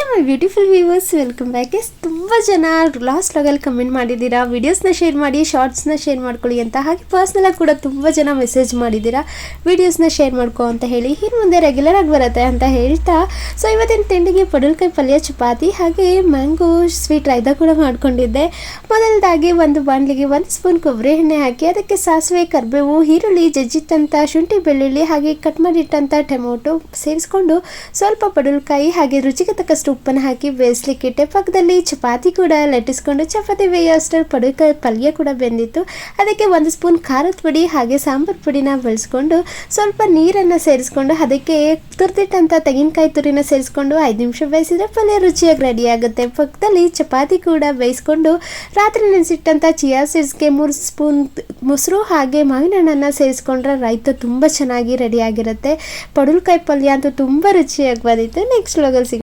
ಮೈ beautiful viewers, welcome back. ತುಂಬ ಜನ last ಲಾಗಲ್ಲಿ comment ಮಾಡಿದ್ದೀರಾ, ವೀಡಿಯೋಸ್ನ ಶೇರ್ ಮಾಡಿ, ಶಾರ್ಟ್ಸ್ನ ಶೇರ್ ಮಾಡ್ಕೊಳ್ಳಿ ಅಂತ. ಹಾಗೆ ಪರ್ಸ್ನಲಾಗಿ ಕೂಡ ತುಂಬ ಜನ ಮೆಸೇಜ್ ಮಾಡಿದ್ದೀರಾ ವೀಡಿಯೋಸ್ನ ಶೇರ್ ಮಾಡ್ಕೊ ಅಂತ ಹೇಳಿ. ಇನ್ನು ಮುಂದೆ ರೆಗ್ಯುಲರ್ ಆಗಿ ಬರುತ್ತೆ ಅಂತ ಹೇಳ್ತಾ, ಸೊ ಇವತ್ತಿನ ತಿಂಡಿಗೆ ಪಡವಲಕಾಯಿ ಪಲ್ಯ, ಚಪಾತಿ ಹಾಗೆ ಮ್ಯಾಂಗೋ ಸ್ವೀಟ್ ರೈತ ಕೂಡ ಮಾಡ್ಕೊಂಡಿದ್ದೆ. ಮೊದಲದಾಗಿ ಒಂದು ಬಾಣಲಿಗೆ 1 ಸ್ಪೂನ್ ಕೊಬ್ಬರಿ ಎಣ್ಣೆ ಹಾಕಿ ಅದಕ್ಕೆ ಸಾಸಿವೆ, ಕರಿಬೇವು, ಈರುಳ್ಳಿ, ಜಜ್ಜಿಟ್ಟಂಥ ಶುಂಠಿ, ಬೆಳ್ಳುಳ್ಳಿ ಹಾಗೆ ಕಟ್ ಮಾಡಿಟ್ಟಂಥ ಟೊಮೊಟೊ ಸೇರಿಸ್ಕೊಂಡು ಸ್ವಲ್ಪ ಪಡವಲಕಾಯಿ ಹಾಗೆ ರುಚಿಗೆ ತಕ್ಕಷ್ಟು ಉಪ್ಪನ್ನು ಹಾಕಿ ಬೇಯಿಸ್ಲಿಕ್ಕಿಟ್ಟೆ. ಪಕ್ಕದಲ್ಲಿ ಚಪಾತಿ ಕೂಡ ಲಟ್ಟಿಸ್ಕೊಂಡು ಚಪಾತಿ ಬೇಯೋಷ್ಟರಲ್ಲಿ ಪಡವಲಕಾಯಿ ಪಲ್ಯ ಕೂಡ ಬೆಂದಿತ್ತು. ಅದಕ್ಕೆ 1 ಸ್ಪೂನ್ ಖಾರದ ಪುಡಿ ಹಾಗೆ ಸಾಂಬಾರು ಪುಡಿನ ಬಳಸ್ಕೊಂಡು ಸ್ವಲ್ಪ ನೀರನ್ನು ಸೇರಿಸ್ಕೊಂಡು ಅದಕ್ಕೆ ತುರಿದಿಟ್ಟಂಥ ತೆಂಗಿನಕಾಯಿ ತುರಿನ ಸೇರಿಸ್ಕೊಂಡು 5 ನಿಮಿಷ ಬೇಯಿಸಿದ್ರೆ ಪಲ್ಯ ರುಚಿಯಾಗಿ ರೆಡಿ ಆಗುತ್ತೆ. ಪಕ್ಕದಲ್ಲಿ ಚಪಾತಿ ಕೂಡ ಬೇಯಿಸ್ಕೊಂಡು ರಾತ್ರಿ ನೆನೆಸಿಟ್ಟಂಥ ಚಿಯಾ ಸೀಡ್ಸ್ಗೆ 3 ಸ್ಪೂನ್ ಮೊಸರು ಹಾಗೆ ಮಾವಿನ ಹಣ್ಣನ್ನು ಸೇರಿಸ್ಕೊಂಡ್ರೆ ರೈತ ತುಂಬ ಚೆನ್ನಾಗಿ ರೆಡಿಯಾಗಿರುತ್ತೆ. ಪಡವಲಕಾಯಿ ಪಲ್ಯ ಅಂತೂ ತುಂಬ ರುಚಿಯಾಗಿ ಬಂದಿತ್ತು. ನೆಕ್ಸ್ಟ್ ವ್ಲಾಗಲ್ಲಿ